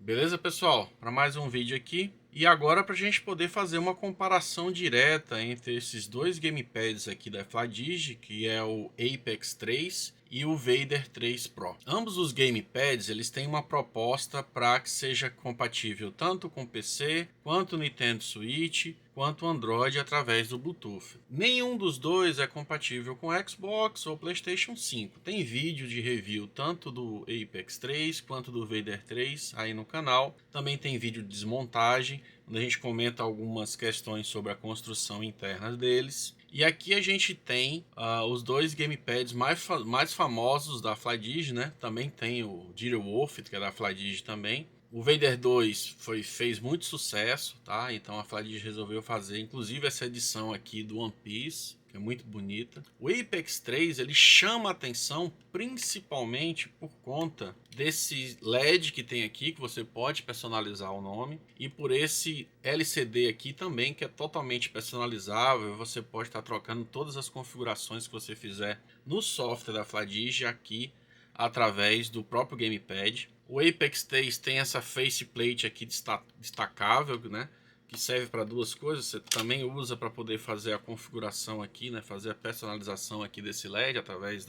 Beleza, pessoal? Para mais um vídeo aqui. E agora para a gente poder fazer uma comparação direta entre esses dois gamepads aqui da Fladigi, que é o Apex 3 e o Vader 3 Pro. Ambos os gamepads eles têm uma proposta para que seja compatível tanto com PC, quanto Nintendo Switch, quanto Android através do Bluetooth. Nenhum dos dois é compatível com Xbox ou PlayStation 5. Tem vídeo de review tanto do Apex 3 quanto do Vader 3 aí no canal. Também tem vídeo de desmontagem, onde a gente comenta algumas questões sobre a construção interna deles. E aqui a gente tem os dois gamepads mais famosos da Fladigi, né? Também tem o Direwolf, que é da Fladigi também. O Vader 2 fez muito sucesso, tá? Então a Fladigi resolveu fazer, inclusive, essa edição aqui do One Piece, que é muito bonita. O Apex 3 ele chama a atenção principalmente por conta desse LED que tem aqui, que você pode personalizar o nome, e por esse LCD aqui também, que é totalmente personalizável. Você pode estar trocando todas as configurações que você fizer no software da Fladigi aqui através do próprio gamepad. O Apex 3 tem essa faceplate aqui destacável, né? Que serve para duas coisas. Você também usa para poder fazer a configuração aqui, né? Fazer a personalização aqui desse LED através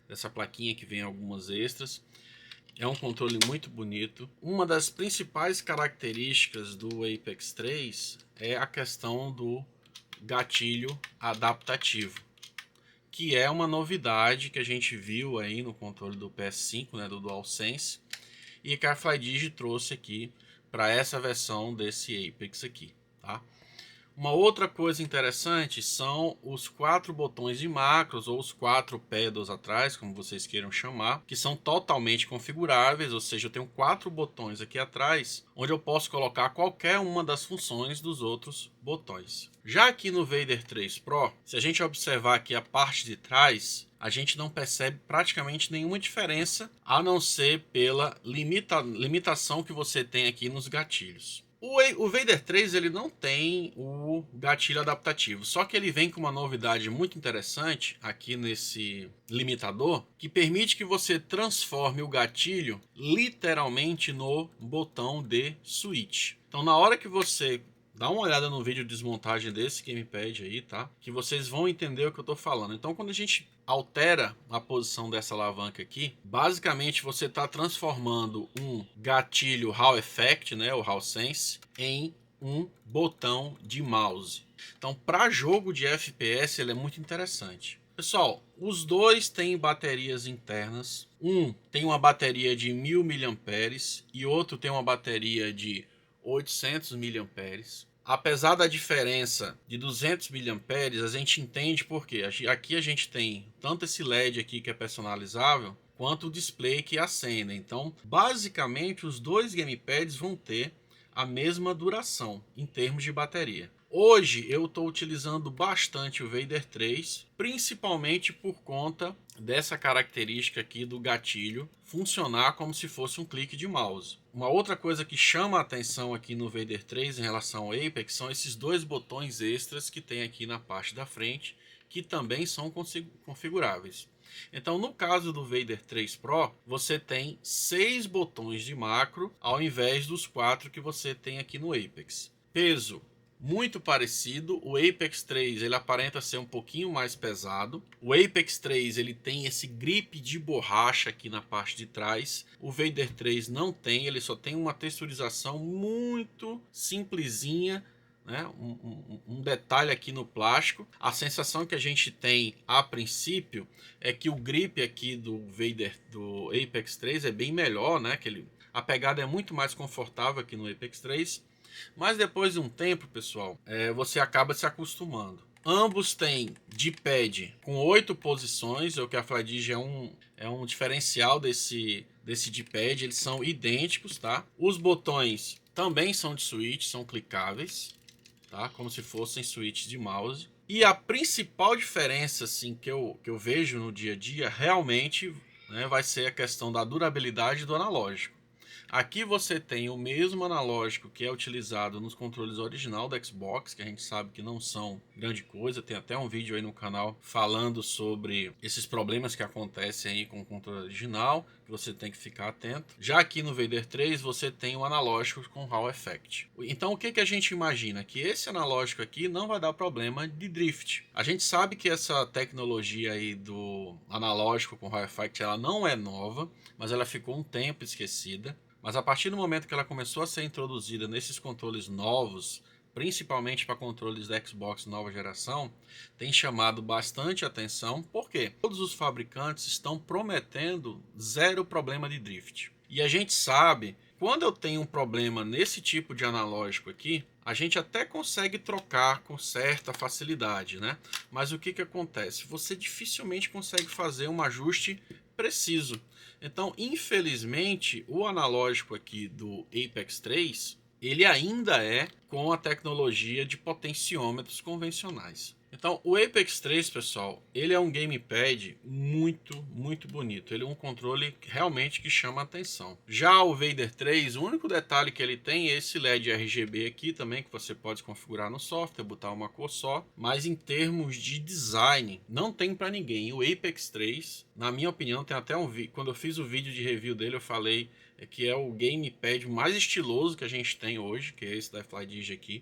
dessa plaquinha que vem algumas extras. É um controle muito bonito. Uma das principais características do Apex 3 é a questão do gatilho adaptativo, que é uma novidade que a gente viu aí no controle do PS5, né, do DualSense, e que a Fladigi trouxe aqui para essa versão desse Apex aqui, tá? Uma outra coisa interessante são os 4 botões de macros, ou os 4 pedals atrás, como vocês queiram chamar, que são totalmente configuráveis, ou seja, eu tenho 4 botões aqui atrás, onde eu posso colocar qualquer uma das funções dos outros botões. Já aqui no Vader 3 Pro, se a gente observar aqui a parte de trás, a gente não percebe praticamente nenhuma diferença, a não ser pela limitação que você tem aqui nos gatilhos. O Vader 3 ele não tem o gatilho adaptativo, só que ele vem com uma novidade muito interessante aqui nesse limitador, que permite que você transforme o gatilho literalmente no botão de switch. Então na hora que você dá uma olhada no vídeo de desmontagem desse gamepad aí, tá? Que vocês vão entender o que eu tô falando. Então quando a gente altera a posição dessa alavanca aqui, basicamente você está transformando um gatilho Hall Effect, né, o Hall Sense, em um botão de mouse. Então, para jogo de FPS, ele é muito interessante. Pessoal, os dois têm baterias internas. Um tem uma bateria de 1000 mAh e outro tem uma bateria de 800 mAh. Apesar da diferença de 200 mAh, a gente entende por quê. Aqui a gente tem tanto esse LED aqui que é personalizável, quanto o display que acende. Então, basicamente, os dois gamepads vão ter a mesma duração em termos de bateria. Hoje eu estou utilizando bastante o Vader 3, principalmente por conta dessa característica aqui do gatilho funcionar como se fosse um clique de mouse. Uma outra coisa que chama a atenção aqui no Vader 3 em relação ao Apex são esses dois botões extras que tem aqui na parte da frente, que também são configuráveis. Então, no caso do Vader 3 Pro, você tem 6 botões de macro ao invés dos 4 que você tem aqui no Apex. Peso muito parecido. O Apex 3 ele aparenta ser um pouquinho mais pesado. O Apex 3 ele tem esse grip de borracha aqui na parte de trás. O Vader 3 não tem, ele só tem uma texturização muito simplesinha, né? Um detalhe aqui no plástico. A sensação que a gente tem a princípio é que o grip aqui do Apex 3 é bem melhor, né? A pegada é muito mais confortável aqui no Apex 3. Mas depois de um tempo, pessoal, você acaba se acostumando. Ambos têm D-pad com 8 posições, o que a Fladigi é um diferencial desse D-pad. Eles são idênticos, tá? Os botões também são de switch, são clicáveis, tá? Como se fossem switches de mouse. E a principal diferença assim, que eu vejo no dia a dia realmente, né, vai ser a questão da durabilidade do analógico. Aqui você tem o mesmo analógico que é utilizado nos controles original da Xbox, que a gente sabe que não são grande coisa. Tem até um vídeo aí no canal falando sobre esses problemas que acontecem aí com o controle original, que você tem que ficar atento. Já aqui no Vader 3 você tem o analógico com Hall Effect. Então o que a gente imagina? Que esse analógico aqui não vai dar problema de drift. A gente sabe que essa tecnologia aí do analógico com Hall Effect ela não é nova, mas ela ficou um tempo esquecida. Mas a partir do momento que ela começou a ser introduzida nesses controles novos, principalmente para controles da Xbox nova geração, tem chamado bastante atenção, porque todos os fabricantes estão prometendo zero problema de drift. E a gente sabe, quando eu tenho um problema nesse tipo de analógico aqui, a gente até consegue trocar com certa facilidade, né? Mas o que acontece? Você dificilmente consegue fazer um ajuste preciso. Então, infelizmente, o analógico aqui do Apex 3, ele ainda é com a tecnologia de potenciômetros convencionais. Então, o Apex 3, pessoal, ele é um gamepad muito, muito bonito. Ele é um controle realmente que chama a atenção. Já o Vader 3, o único detalhe que ele tem é esse LED RGB aqui também, que você pode configurar no software, botar uma cor só. Mas em termos de design, não tem para ninguém. O Apex 3, na minha opinião, tem até um vídeo. Quando eu fiz o vídeo de review dele, eu falei que é o gamepad mais estiloso que a gente tem hoje, que é esse da FlyDigi aqui.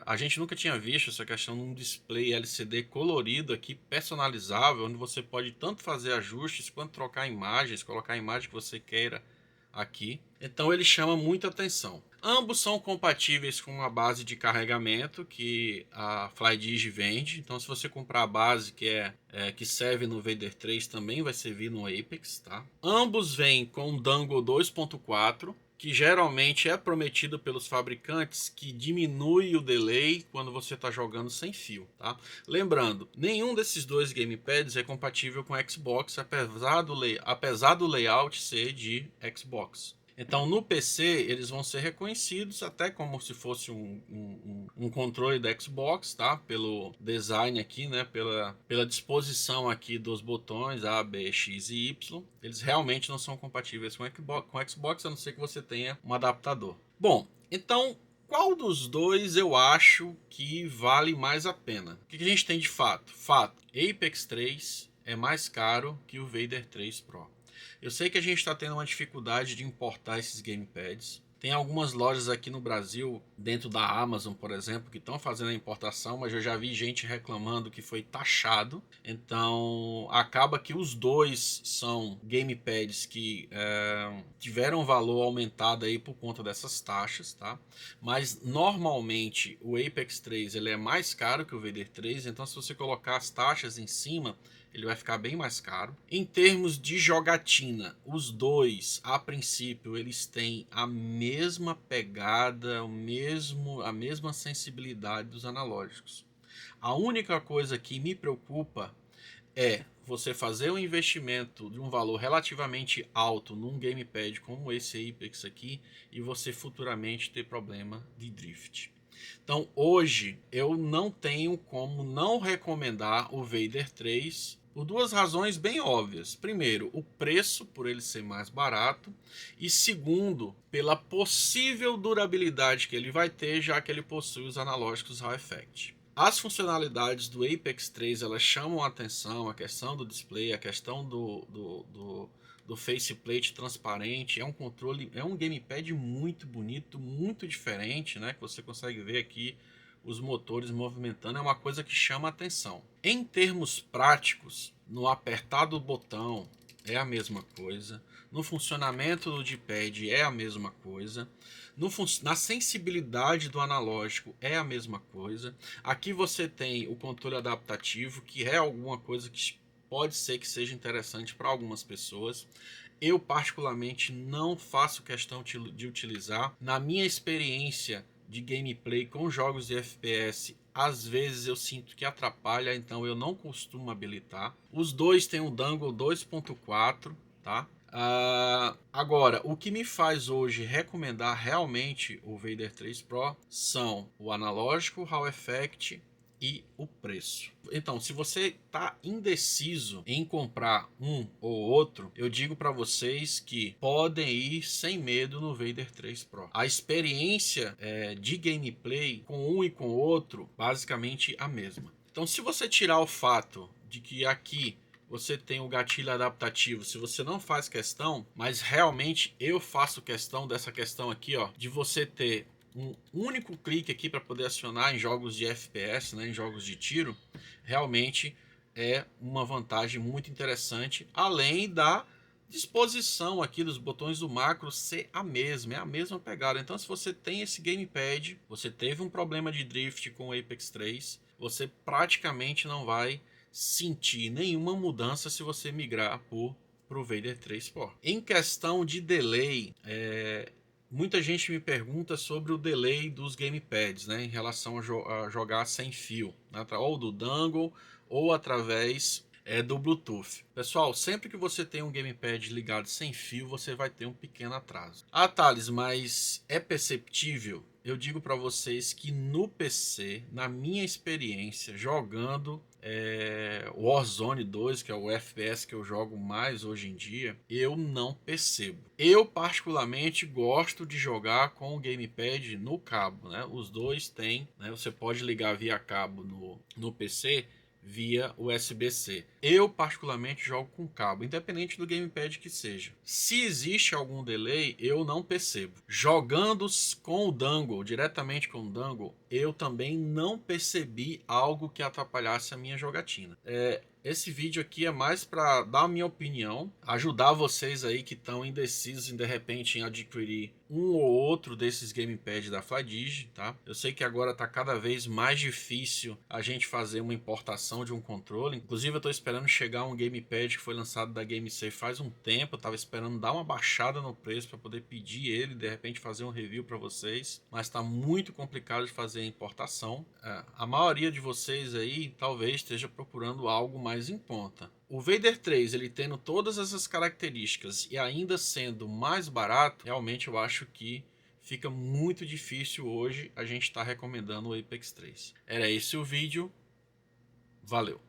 A gente nunca tinha visto essa questão de um display LCD colorido aqui, personalizável, onde você pode tanto fazer ajustes quanto trocar imagens, colocar a imagem que você queira aqui. Então ele chama muita atenção. Ambos são compatíveis com a base de carregamento que a FlyDigi vende. Então se você comprar a base que serve no Vader 3, também vai servir no Apex, tá? Ambos vêm com um dongle 2.4, que geralmente é prometido pelos fabricantes que diminui o delay quando você está jogando sem fio, tá? Lembrando, nenhum desses dois gamepads é compatível com Xbox, apesar do layout ser de Xbox. Então no PC eles vão ser reconhecidos até como se fosse um controle da Xbox, tá? Pelo design aqui, né? Pela disposição aqui dos botões A, B, X e Y. Eles realmente não são compatíveis com Xbox, a não ser que você tenha um adaptador. Bom, então qual dos dois eu acho que vale mais a pena? O que a gente tem de fato? Fato, Apex 3 é mais caro que o Vader 3 Pro. Eu sei que a gente está tendo uma dificuldade de importar esses gamepads. Tem algumas lojas aqui no Brasil, dentro da Amazon, por exemplo, que estão fazendo a importação, mas eu já vi gente reclamando que foi taxado. Então, acaba que os dois são gamepads que tiveram valor aumentado aí por conta dessas taxas, tá? Mas, normalmente, o Apex 3 ele é mais caro que o Vader 3, então se você colocar as taxas em cima, ele vai ficar bem mais caro. Em termos de jogatina, os dois, a princípio, eles têm a mesma pegada, a mesma sensibilidade dos analógicos. A única coisa que me preocupa é você fazer um investimento de um valor relativamente alto num gamepad como esse Apex aqui e você futuramente ter problema de drift. Então hoje eu não tenho como não recomendar o Vader 3 por duas razões bem óbvias. Primeiro, o preço, por ele ser mais barato. E segundo, pela possível durabilidade que ele vai ter, já que ele possui os analógicos Hall Effect. As funcionalidades do Apex 3 elas chamam a atenção, a questão do display, a questão do faceplate transparente. É um controle, é um gamepad muito bonito, muito diferente, né? Que você consegue ver aqui os motores movimentando, é uma coisa que chama a atenção. Em termos práticos, no apertar do botão é a mesma coisa, no funcionamento do D-pad é a mesma coisa, na sensibilidade do analógico é a mesma coisa. Aqui você tem o controle adaptativo, que é alguma coisa que pode ser que seja interessante para algumas pessoas. Eu particularmente não faço questão de utilizar. Na minha experiência de gameplay com jogos de FPS, às vezes eu sinto que atrapalha, então eu não costumo habilitar. Os dois têm um dongle 2.4, tá? Agora, o que me faz hoje recomendar realmente o Vader 3 Pro são o analógico Hall Effect e o preço. Então, se você está indeciso em comprar um ou outro, eu digo para vocês que podem ir sem medo no Vader 3 Pro. A experiência de gameplay com um e com o outro, basicamente a mesma. Então, se você tirar o fato de que aqui você tem o gatilho adaptativo, se você não faz questão, mas realmente eu faço questão dessa questão aqui, ó, de você ter um único clique aqui para poder acionar em jogos de FPS, né, em jogos de tiro, realmente é uma vantagem muito interessante, além da disposição aqui dos botões do macro ser a mesma, é a mesma pegada. Então, se você tem esse gamepad, você teve um problema de drift com o Apex 3, você praticamente não vai sentir nenhuma mudança se você migrar para o Vader 3 Sport. Em questão de delay, muita gente me pergunta sobre o delay dos gamepads, né, em relação a jogar sem fio, né, ou do dongle ou através do Bluetooth. Pessoal, sempre que você tem um gamepad ligado sem fio, você vai ter um pequeno atraso. Ah, Thales, mas é perceptível? Eu digo para vocês que no PC, na minha experiência jogando Warzone 2, que é o FPS que eu jogo mais hoje em dia, eu não percebo. Eu particularmente gosto de jogar com o gamepad no cabo, né? Os dois têm, né? Você pode ligar via cabo no PC, via USB-C. Eu particularmente jogo com cabo, independente do gamepad que seja. Se existe algum delay, eu não percebo. Jogando com o dongle, diretamente com o dongle, eu também não percebi algo que atrapalhasse a minha jogatina. Esse vídeo aqui é mais para dar a minha opinião, ajudar vocês aí que estão indecisos em de repente em adquirir um ou outro desses gamepads da Flydigi, tá? Eu sei que agora tá cada vez mais difícil a gente fazer uma importação de um controle. Inclusive eu tô esperando chegar um gamepad que foi lançado da GameSafe faz um tempo, eu tava esperando dar uma baixada no preço para poder pedir ele, de repente fazer um review para vocês, mas tá muito complicado de fazer a importação. A maioria de vocês aí talvez esteja procurando algo mais em conta. O Vader 3, ele tendo todas essas características e ainda sendo mais barato, realmente eu acho que fica muito difícil hoje a gente estar recomendando o Apex 3. Era esse o vídeo. Valeu!